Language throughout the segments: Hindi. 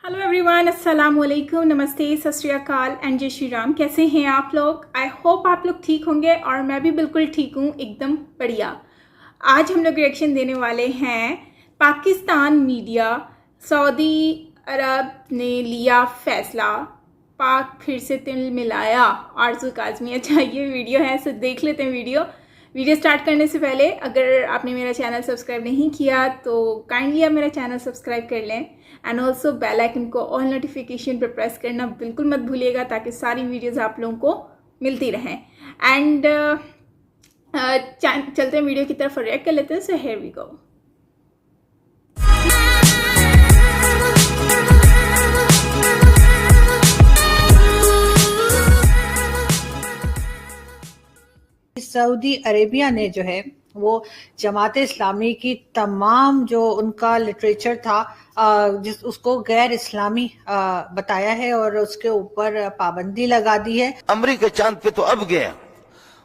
हेलो एवरीवन, अस्सलाम वालेकुम, नमस्ते, सत श्री अकाल एंड जय श्री राम। कैसे हैं आप लोग? आई होप आप लोग ठीक होंगे और मैं भी बिल्कुल ठीक हूँ, एकदम बढ़िया। आज हम लोग रिएक्शन देने वाले हैं पाकिस्तान मीडिया, सऊदी अरब ने लिया फैसला, पाक फिर से तिल मिलाया, आरज़ू काज़मी। अच्छा ये वीडियो है, सो देख लेते हैं वीडियो स्टार्ट करने से पहले अगर आपने मेरा चैनल सब्सक्राइब नहीं किया तो काइंडली आप मेरा चैनल सब्सक्राइब कर लें एंड ऑल्सो बेल आइकन को ऑल नोटिफिकेशन पर प्रेस करना बिल्कुल मत भूलिएगा ताकि सारी वीडियोस आप लोगों को मिलती रहें। एंड चलते हैं वीडियो की तरफ, रिएक्ट कर लेते हैं। So here we go. Saudi Arabia ने जो है वो जमात इस्लामी की तमाम जो उनका लिटरेचर था जिस उसको गैर इस्लामी बताया है और उसके ऊपर पाबंदी लगा दी है। अमरीका चांद पे तो अब गया,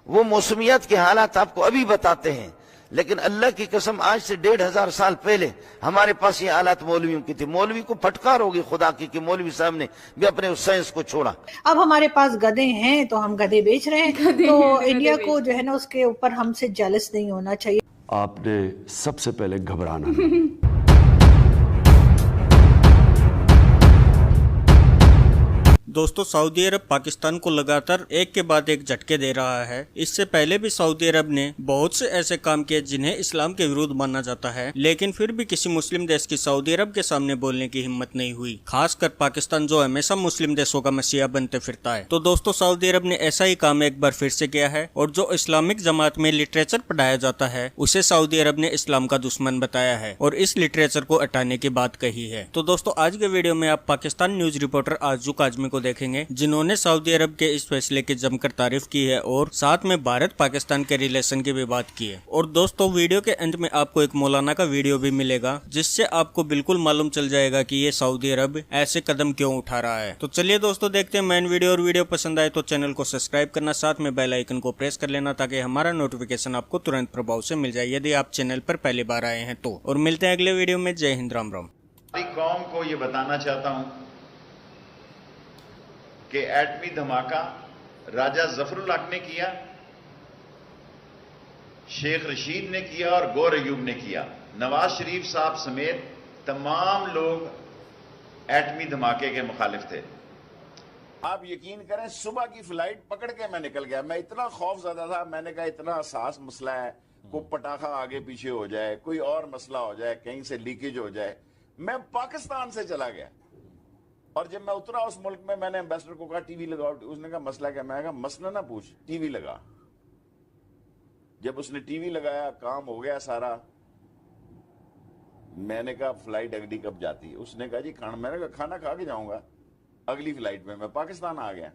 वो मौसमियात के हालात आपको अभी बताते हैं, लेकिन अल्लाह की कसम आज से 1500 साल पहले हमारे पास ये हालात मौलवियों की थी। मौलवी को फटकार होगी खुदा की कि मौलवी साहब ने भी अपने उस साइंस को छोड़ा। अब हमारे पास गधे हैं तो हम गधे बेच रहे हैं, तो इंडिया को जो है ना उसके ऊपर हमसे जेलस नहीं होना चाहिए। आपने सबसे पहले घबराना नहीं। दोस्तों, सऊदी अरब पाकिस्तान को लगातार एक के बाद एक झटके दे रहा है। इससे पहले भी सऊदी अरब ने बहुत से ऐसे काम किए जिन्हें इस्लाम के विरुद्ध माना जाता है, लेकिन फिर भी किसी मुस्लिम देश की सऊदी अरब के सामने बोलने की हिम्मत नहीं हुई, खासकर पाकिस्तान जो हमेशा मुस्लिम देशों का मसीहा बनते फिरता है। तो दोस्तों, सऊदी अरब ने ऐसा ही काम एक बार फिर से किया है और जो इस्लामिक जमात में लिटरेचर पढ़ाया जाता है उसे सऊदी अरब ने इस्लाम का दुश्मन बताया है और इस लिटरेचर को हटाने की बात कही है। तो दोस्तों, आज के वीडियो में आप पाकिस्तान न्यूज रिपोर्टर आरज़ू काज़मी को देखेंगे जिन्होंने सऊदी अरब के इस फैसले की जमकर तारीफ की है और साथ में भारत पाकिस्तान के रिलेशन की भी बात की है। और दोस्तों, वीडियो के अंत में आपको एक मौलाना का वीडियो भी मिलेगा जिससे आपको बिल्कुल मालूम चल जाएगा कि ये सऊदी अरब ऐसे कदम क्यों उठा रहा है। तो चलिए दोस्तों, देखते हैं मेन वीडियो। और वीडियो पसंद आए तो चैनल को सब्सक्राइब करना, साथ में बेल आइकन को प्रेस कर लेना ताकि हमारा नोटिफिकेशन आपको तुरंत प्रभाव से मिल जाए यदि आप चैनल पर पहली बार आए हैं तो। और मिलते हैं अगले वीडियो में। जय हिंद, राम राम। कौम को ये बताना चाहता हूं कि एटमी धमाका राजा जफरुल्लाह ने किया, शेख रशीद ने किया और गौर अयूब ने किया। नवाज शरीफ साहब समेत तमाम लोग एटमी धमाके के मुखालिफ थे। आप यकीन करें, सुबह की फ्लाइट पकड़ के मैं निकल गया। मैं इतना खौफजदा था, मैंने कहा इतना हसास मसला है, कोई पटाखा आगे पीछे हो जाए, कोई और मसला हो जाए, कहीं से लीकेज हो जाए। मैं पाकिस्तान से चला गया और जब मैं उतरा उस मुल्क में, मैंने एम्बेसडर को कहा टीवी लगाओ। उसने कहा मसला क्या? मैं कहा मसला ना पूछ, टीवी लगा। जब उसने टीवी लगाया, काम हो गया सारा। मैंने कहा फ्लाइट अगली कब जाती है? उसने कहा जी खाना। मैंने कहा खाना खा के जाऊंगा अगली फ्लाइट में। मैं पाकिस्तान आ गया।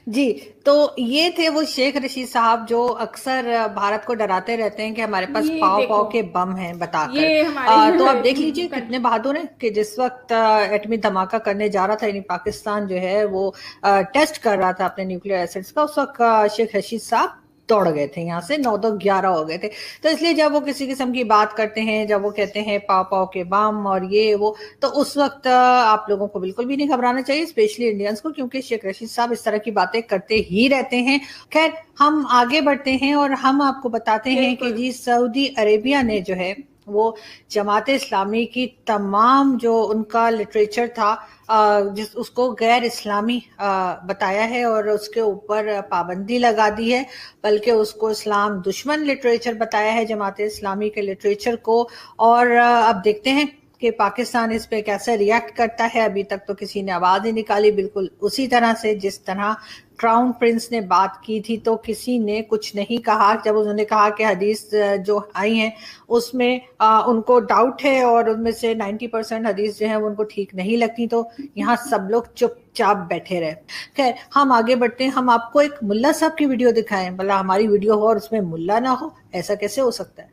जी, तो ये थे वो शेख रशीद साहब जो अक्सर भारत को डराते रहते हैं कि हमारे पास पाव पाव के बम हैं बताकर। तो आप देख लीजिए कितने बहादुर हैं कि जिस वक्त एटमी धमाका करने जा रहा था, यानी पाकिस्तान जो है वो टेस्ट कर रहा था अपने न्यूक्लियर एसेट्स का, उस वक्त शेख रशीद साहब दौड़ गए थे यहाँ से। 9-11 हो गए थे। तो इसलिए जब वो किसी किस्म की बात करते हैं, जब वो कहते हैं पाव पाव के बम और ये वो, तो उस वक्त आप लोगों को बिल्कुल भी नहीं घबराना चाहिए, स्पेशली इंडियंस को, क्योंकि शेख रशीद साहब इस तरह की बातें करते ही रहते हैं। खैर, हम आगे बढ़ते हैं और हम आपको बताते हैं कि जी सऊदी अरेबिया ने जो है वो जमात इस्लामी की तमाम जो उनका लिटरेचर था जिस उसको गैर इस्लामी बताया है और उसके ऊपर पाबंदी लगा दी है, बल्कि उसको इस्लाम दुश्मन लिटरेचर बताया है, जमात इस्लामी के लिटरेचर को। और अब देखते हैं कि पाकिस्तान इस पे कैसे रिएक्ट करता है। अभी तक तो किसी ने आवाज नहीं निकाली, बिल्कुल उसी तरह से जिस तरह क्राउन प्रिंस ने बात की थी तो किसी ने कुछ नहीं कहा। जब उन्होंने कहा कि हदीस जो आई हैं उसमें उनको डाउट है और उनमें से 90% हदीस जो है वो उनको ठीक नहीं लगती, तो यहाँ सब लोग चुपचाप बैठे रहे। खैर, हम आगे बढ़ते हैं। हम आपको एक मुल्ला साहब की वीडियो दिखाएं, भला हमारी वीडियो हो और उसमें मुल्ला ना हो, ऐसा कैसे हो सकता है?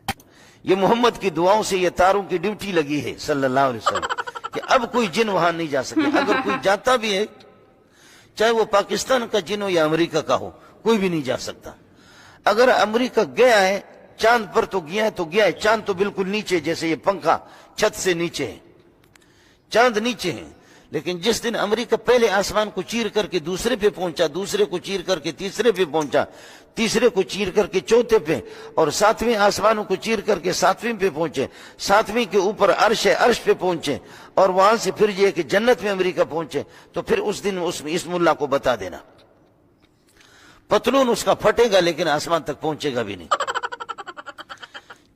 ये मोहम्मद की दुआओं से ये तारों की ड्यूटी लगी है सल्लल्लाहु अलैहि वसल्लम कि अब कोई जिन वहां नहीं जा सके। अगर कोई जाता भी है, चाहे वो पाकिस्तान का जिन हो या अमेरिका का हो, कोई भी नहीं जा सकता। अगर अमेरिका गया है चांद पर तो गया है, चांद तो बिल्कुल नीचे, जैसे ये पंखा छत से नीचे है। चांद नीचे है। लेकिन जिस दिन अमेरिका पहले आसमान को चीर करके दूसरे पे पहुंचा, दूसरे को चीर करके तीसरे पे पहुंचा, तीसरे को चीर करके चौथे पे, और सातवें आसमानों को चीर करके सातवें पे पहुंचे, सातवें के ऊपर अर्श है, अर्श पे पहुंचे, और वहां से फिर ये कि जन्नत में अमेरिका पहुंचे, तो फिर उस दिन इस मुल्ला को बता देना, पतलून उसका फटेगा लेकिन आसमान तक पहुंचेगा भी नहीं।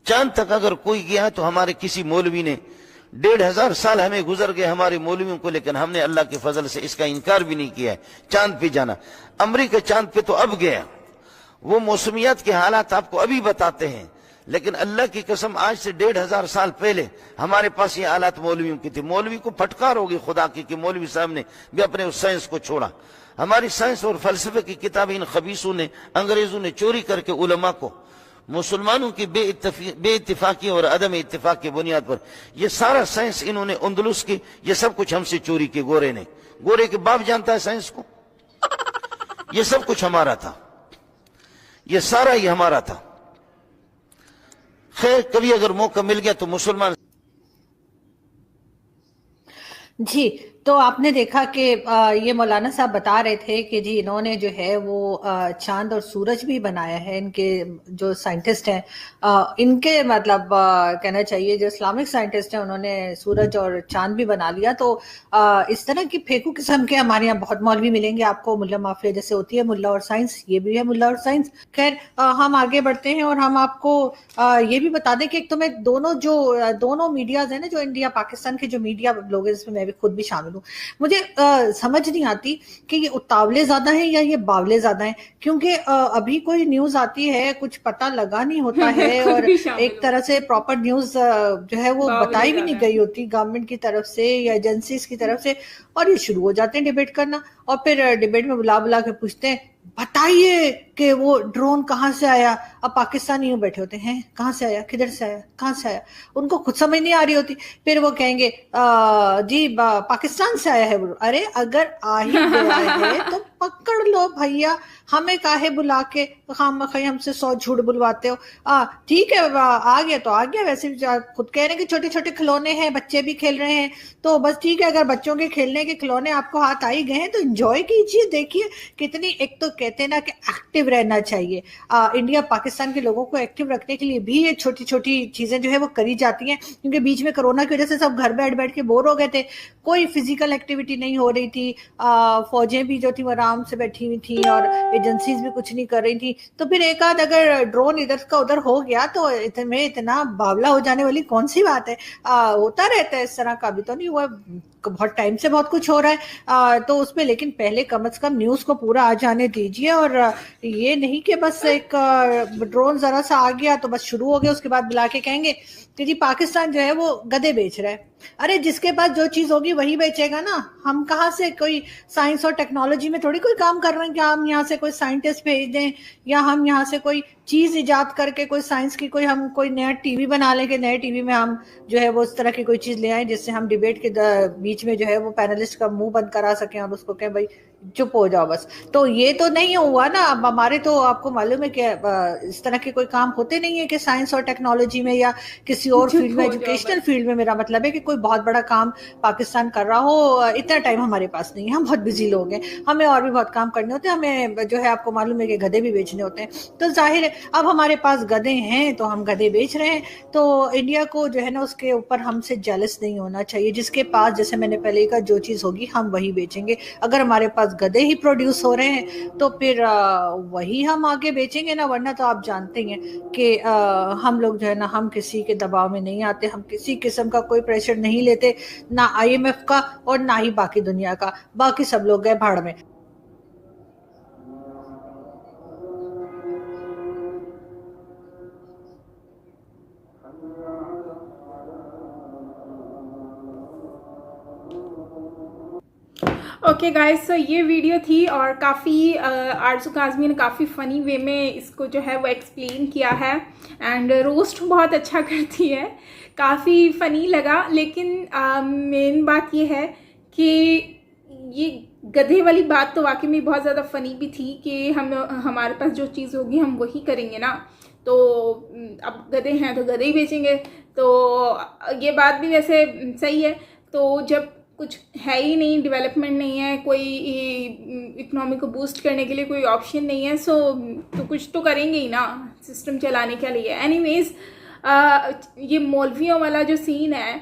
चांद तक अगर कोई गया तो हमारे किसी मौलवी ने 1500 साल हमें गुजर गए हमारे मौलवियों को, लेकिन हमने अल्लाह के फजल से इसका इनकार भी नहीं किया है चांद पे जाना। अमेरिका चांद पे तो अब गया, वो मौसमियात के हालात आपको अभी बताते हैं, लेकिन अल्लाह की कसम आज से 1500 साल पहले हमारे पास ये हालात मौलवियों की थी। मौलवी को फटकार होगी खुदा की कि मौलवी साहब ने भी अपने उस साइंस को छोड़ा। हमारी साइंस और फलसफे की किताबें इन खबीसों ने, अंग्रेजों ने चोरी करके उलमा को मुसलमानों की बेइत्तिफाकी और अदम इत्तिफाक की बुनियाद पर ये सारा साइंस इन्होंने अंदलुस की, ये सब कुछ हमसे चोरी की। गोरे ने, गोरे के बाप जानता है साइंस को, ये सब कुछ हमारा था, ये सारा ही हमारा था। खैर कभी अगर मौका मिल गया तो मुसलमान। जी, तो आपने देखा कि ये मौलाना साहब बता रहे थे कि जी इन्होंने जो है वो चांद और सूरज भी बनाया है। इनके जो साइंटिस्ट हैं, इनके मतलब कहना चाहिए जो इस्लामिक साइंटिस्ट हैं, उन्होंने सूरज और चांद भी बना लिया। तो इस तरह की फेकू किस्म के हमारे यहाँ बहुत मौलवी मिलेंगे आपको। मुल्ला माफिया जैसे होती है मुल्ला और साइंस, ये भी है मुल्ला और साइंस। खैर हम आगे बढ़ते हैं और हम आपको ये भी बता दें कि एक तो मैं दोनों मीडियाज है ना, जो इंडिया पाकिस्तान के जो मीडिया लोग हैं, जिसमें मैं भी खुद भी शामिल हूँ, मुझे समझ नहीं आती कि ये उतावले ज्यादा हैं या ये बावले ज्यादा हैं। क्योंकि अभी कोई न्यूज आती है, कुछ पता लगा नहीं होता है और एक तरह से प्रॉपर न्यूज जो है वो बताई भी नहीं गई होती गवर्नमेंट की तरफ से या एजेंसीज की तरफ से, और ये शुरू हो जाते हैं डिबेट करना। और फिर डिबेट में बुला बुला के पूछते हैं बताइए कि वो ड्रोन कहाँ से आया। अब पाकिस्तानी यूं बैठे होते हैं, कहाँ से आया, किधर से आया, कहाँ से आया, उनको खुद समझ नहीं आ रही होती। फिर वो कहेंगे जी पाकिस्तान से आया है। अरे अगर आ ही गया है तो पकड़ लो भैया, हमें काहे बुला के खामखी हमसे 100 झूठ बुलवाते हो। ठीक है आ गया तो आ गया। वैसे भी खुद कह रहे हैं कि छोटे छोटे खिलौने हैं, बच्चे भी खेल रहे हैं, तो बस ठीक है। अगर बच्चों के खेलने के खिलौने आपको हाथ आ ही गए हैं तो एंजॉय कीजिए। देखिए कितनी, एक तो कहते हैं ना कि एक्टिव रहना चाहिए। इंडिया पाकिस्तान के लोगों को एक्टिव रखने के लिए भी ये छोटी छोटी चीजें जो है वो करी जाती हैं। क्योंकि बीच में कोरोना की वजह से सब घर बैठ बैठ के बोर हो गए थे, कोई फिजिकल एक्टिविटी नहीं हो रही थी। फौजें भी जो थी वो आराम से बैठी हुई थी और एजेंसीज भी कुछ नहीं कर रही थी। तो फिर एक आध अगर ड्रोन इधर का उधर हो गया तो इतना बावला हो जाने वाली कौन सी बात है। होता रहता है इस तरह का, भी तो नहीं हुआ, बहुत टाइम से बहुत कुछ हो रहा है। तो उसमें लेकिन पहले कम से कम न्यूज को पूरा आ जाने दीजिए। और ये नहीं कि बस एक ड्रोन जरा सा आ गया तो बस शुरू हो गया, उसके बाद बुला के कहेंगे कि जी पाकिस्तान जो है वो गधे बेच रहा है। अरे जिसके पास जो चीज होगी वही बेचेगा ना। हम कहाँ से कोई साइंस और टेक्नोलॉजी में थोड़ी कोई काम कर रहे हैं कि हम यहाँ से कोई साइंटिस्ट भेज दें या हम यहाँ से कोई चीज इजाद करके कोई साइंस की हम कोई नया टीवी बना लें कि नए टीवी में हम जो है वो उस तरह की कोई चीज ले आए जिससे हम डिबेट के बीच में जो है वो पैनलिस्ट का मुंह बंद करा सकें और उसको कहें भाई चुप हो जाओ बस। तो ये तो नहीं हुआ ना। अब हमारे तो आपको मालूम है कि इस तरह के कोई काम होते नहीं है कि साइंस और टेक्नोलॉजी में या किसी और फील्ड में, एजुकेशनल फील्ड में मेरा मतलब है कि कोई बहुत बड़ा काम पाकिस्तान कर रहा हो। इतना टाइम हमारे पास नहीं है, हम बहुत बिजी लोग हैं, हमें और भी बहुत काम करने होते हैं। हमें जो है आपको मालूम है कि गधे भी बेचने होते हैं। तो जाहिर है अब हमारे पास गधे हैं तो हम गधे बेच रहे हैं। तो इंडिया को जो है ना उसके ऊपर हमसे जेलस नहीं होना चाहिए। जिसके पास, जैसे मैंने पहले कहा, जो चीज होगी हम वही बेचेंगे। अगर हमारे पास गधे ही प्रोड्यूस हो रहे हैं तो फिर वही हम आगे बेचेंगे ना। वरना तो आप जानते हैं कि हम लोग जो है ना, हम किसी के दबाव में नहीं आते, हम किसी किस्म का कोई प्रेशर नहीं लेते, ना IMF का और ना ही बाकी दुनिया का। बाकी सब लोग गए भाड़ में। ओके गाइस, सो ये वीडियो थी और काफ़ी आरज़ू काज़मी ने काफ़ी फ़नी वे में इसको जो है वो एक्सप्लेन किया है। एंड रोस्ट बहुत अच्छा करती है, काफ़ी फ़नी लगा। लेकिन मेन बात ये है कि ये गधे वाली बात तो वाकई में बहुत ज़्यादा फ़नी भी थी कि हमारे पास जो चीज़ होगी हम वही करेंगे ना। तो अब गधे हैं तो गधे ही बेचेंगे, तो ये बात भी वैसे सही है। तो जब कुछ है ही नहीं, डेवलपमेंट नहीं है, कोई इकोनॉमी को बूस्ट करने के लिए कोई ऑप्शन नहीं है, तो कुछ तो करेंगे ही ना सिस्टम चलाने के लिए। एनीवेज ये मौलवियों वाला जो सीन है,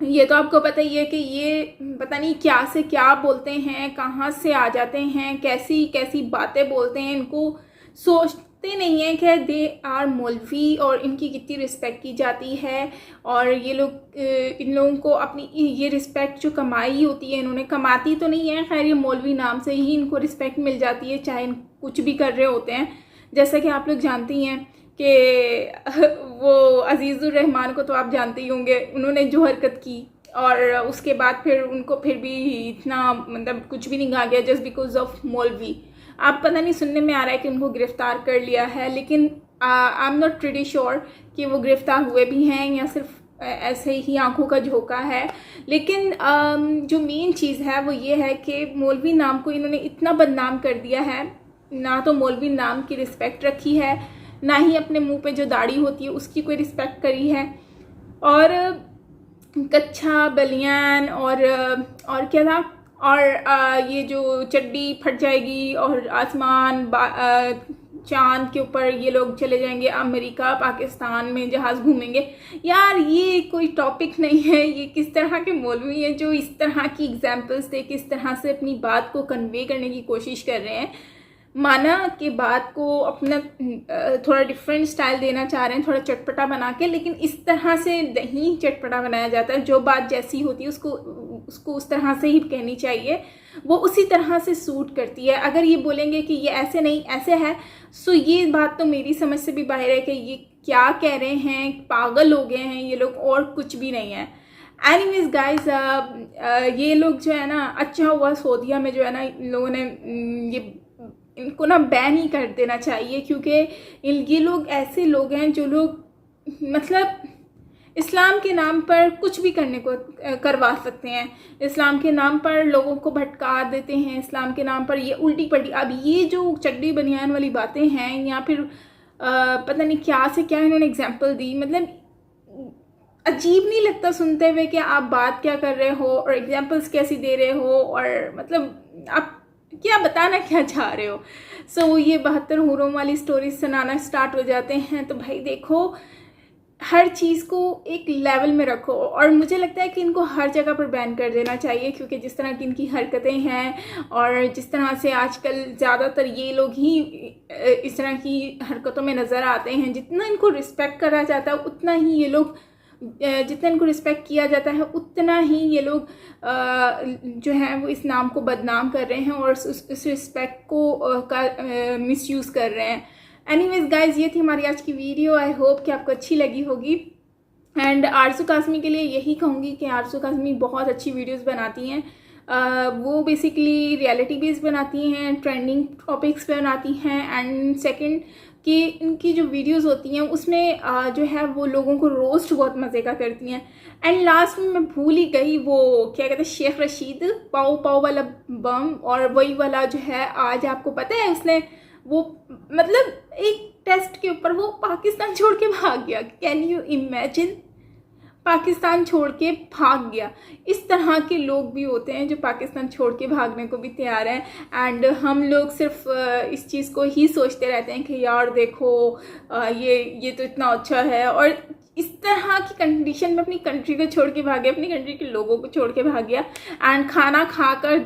ये तो आपको पता ही है कि ये पता नहीं क्या से क्या बोलते हैं, कहाँ से आ जाते हैं, कैसी कैसी बातें बोलते हैं। इनको सोचते नहीं है कि दे आर मौलवी और इनकी कितनी रिस्पेक्ट की जाती है, और ये लोग इन लोगों को अपनी ये रिस्पेक्ट जो कमाई होती है, इन्होंने कमाती तो नहीं है, खैर ये मौलवी नाम से ही इनको रिस्पेक्ट मिल जाती है, चाहे कुछ भी कर रहे होते हैं। जैसा कि आप लोग जानती हैं कि वो अजीज़ुर रहमान को तो आप जानते ही होंगे, उन्होंने जो हरकत की और उसके बाद फिर उनको फिर भी इतना मतलब कुछ भी नहीं कहा गया जस्ट बिकॉज ऑफ मौलवी। आप पता नहीं सुनने में आ रहा है कि उनको गिरफ़्तार कर लिया है, लेकिन I am not pretty sure कि वो गिरफ़्तार हुए भी हैं या सिर्फ ऐसे ही आंखों का झोंका है। लेकिन जो मेन चीज़ है वो ये है कि मौलवी नाम को इन्होंने इतना बदनाम कर दिया है, ना तो मौलवी नाम की रिस्पेक्ट रखी है, ना ही अपने मुंह पे जो दाढ़ी होती है उसकी कोई रिस्पेक्ट करी है, और कच्छा बलियान और क्या था, और ये जो चड्डी फट जाएगी और आसमान चांद के ऊपर ये लोग चले जाएंगे, अमेरिका पाकिस्तान में जहाज़ घूमेंगे। यार ये कोई टॉपिक नहीं है। ये किस तरह के मौलवी हैं जो इस तरह की एग्जाम्पल्स दे के इस तरह से अपनी बात को कन्वे करने की कोशिश कर रहे हैं। माना कि बात को अपना थोड़ा डिफरेंट स्टाइल देना चाह रहे हैं, थोड़ा चटपटा बना के, लेकिन इस तरह से नहीं चटपटा बनाया जाता है। जो बात जैसी होती है उसको उस तरह से ही कहनी चाहिए, वो उसी तरह से सूट करती है। अगर ये बोलेंगे कि ये ऐसे नहीं ऐसे है, सो ये बात तो मेरी समझ से भी बाहर है कि ये क्या कह रहे हैं, पागल हो गए हैं ये लोग, और कुछ भी नहीं है। एनीवेज गाइज, ये लोग जो है ना, अच्छा हुआ सऊदीया में जो है ना इन लोगों ने इनको ना बैन ही कर देना चाहिए, क्योंकि ये लोग ऐसे लोग हैं जो लोग मतलब इस्लाम के नाम पर कुछ भी करने को करवा सकते हैं। इस्लाम के नाम पर लोगों को भटका देते हैं, इस्लाम के नाम पर ये उल्टी पल्टी। अब ये जो चड्डी बनियान वाली बातें हैं, या फिर पता नहीं क्या से क्या इन्होंने एग्जाम्पल दी, मतलब अजीब नहीं लगता सुनते हुए कि आप बात क्या कर रहे हो और एग्जाम्पल्स कैसी दे रहे हो, और मतलब आप क्या बताना क्या चाह रहे हो। सो ये 72 हूरों वाली स्टोरी सुनाना स्टार्ट हो जाते हैं। तो भाई देखो, हर चीज़ को एक लेवल में रखो, और मुझे लगता है कि इनको हर जगह पर बैन कर देना चाहिए, क्योंकि जिस तरह की इनकी हरकतें हैं और जिस तरह से आजकल ज़्यादातर ये लोग ही इस तरह की हरकतों में नज़र आते हैं। जितना इनको रिस्पेक्ट करा जाता है उतना ही ये लोग, जितना इनको रिस्पेक्ट किया जाता है उतना ही ये लोग जो है वो इस नाम को बदनाम कर रहे हैं और उस रिस्पेक्ट को मिसयूज़ कर रहे हैं। एनीवेज गाइज, ये थी हमारी आज की वीडियो। आई होप कि आपको अच्छी लगी होगी। एंड आरज़ू काज़मी के लिए यही कहूँगी कि आरज़ू काज़मी बहुत अच्छी वीडियोस बनाती हैं। वो बेसिकली रियलिटी बेस्ड बनाती हैं, ट्रेंडिंग टॉपिक्स पे बनाती हैं, एंड सेकंड कि इनकी जो वीडियोस होती हैं उसमें जो है वो लोगों को रोस्ट बहुत मज़े का करती हैं। एंड लास्ट में मैं भूल ही गई, वो क्या कहते हैं, शेख रशीद पाव पाव वाला बम, और वही वाला जो है आज आपको पता है उसने वो मतलब एक टेस्ट के ऊपर वो पाकिस्तान छोड़ के भाग गया। कैन यू इमेजिन, पाकिस्तान छोड़ के भाग गया। इस तरह के लोग भी होते हैं जो पाकिस्तान छोड़ के भागने को भी तैयार हैं। एंड हम लोग सिर्फ इस चीज़ को ही सोचते रहते हैं कि यार देखो ये तो इतना अच्छा है, और इस तरह की कंडीशन में अपनी कंट्री को छोड़ के भाग गया, अपनी कंट्री के लोगों को छोड़ के भाग गया, एंड खाना खाकर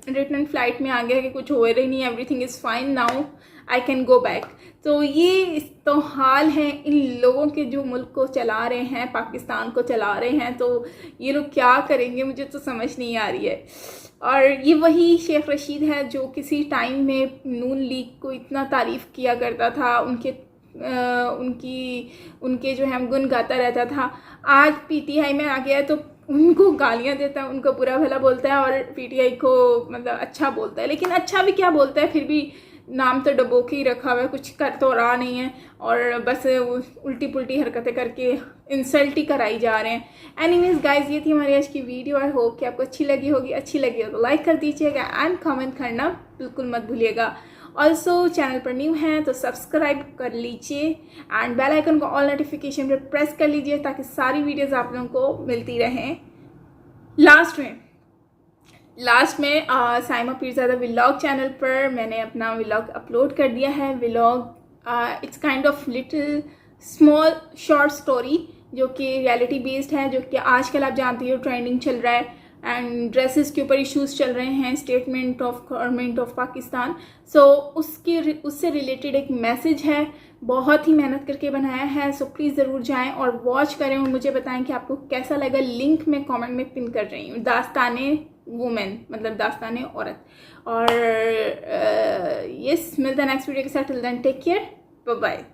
रिटर्न फ्लाइट में आ गया कि कुछ हो रही नहीं, everything is fine now, I can go back. तो ये तो हाल है इन लोगों के जो मुल्क को चला रहे हैं, पाकिस्तान को चला रहे हैं। तो ये लोग क्या करेंगे मुझे तो समझ नहीं आ रही है। और ये वही शेख रशीद है जो किसी टाइम में नून लीग को इतना तारीफ़ किया करता था, उनके जो है गुण गाता रहता था। आज पीटीआई में आ गया है तो उनको गालियां देता है, उनको बुरा भला बोलता है, और पीटीआई को मतलब अच्छा बोलता है। लेकिन अच्छा भी क्या बोलता है, फिर भी नाम तो डबो के ही रखा हुआ है, कुछ कर तो रहा नहीं है, और बस उल्टी पुल्टी हरकतें करके इंसल्ट ही कराई जा रहे हैं। एनीवेज गाइज, ये थी हमारी आज की वीडियो। आई होप कि आपको अच्छी लगी होगी। अच्छी लगी हो तो लाइक कर दीजिएगा एंड कमेंट करना बिल्कुल मत भूलिएगा। ऑल्सो चैनल पर न्यू हैं तो सब्सक्राइब कर लीजिए एंड बेल आइकन को ऑल नोटिफिकेशन पर प्रेस कर लीजिए ताकि सारी वीडियोज़ आप लोगों को मिलती रहें। लास्ट में साइमा पीरज़ादा व्लॉग चैनल पर मैंने अपना व्लॉग अपलोड कर दिया है। Vlog it's kind of little small short story जो कि रियलिटी बेस्ड है, जो कि आजकल आप जानती हो ट्रेंडिंग चल रहा है एंड ड्रेसेस के ऊपर इश्यूज चल रहे हैं, statement of government of Pakistan. So उससे रिलेटेड एक मैसेज है, बहुत ही मेहनत करके बनाया है। सो प्लीज़ ज़रूर जाएं और वॉच करें और मुझे बताएं कि आपको कैसा लगा। लिंक मैं कमेंट में पिन कर रही हूँ। दास्ताने वुमेन मतलब दास्ताने औरत। और यस, मिलते हैं नेक्स्ट वीडियो के साथ। Till then take care, bye bye.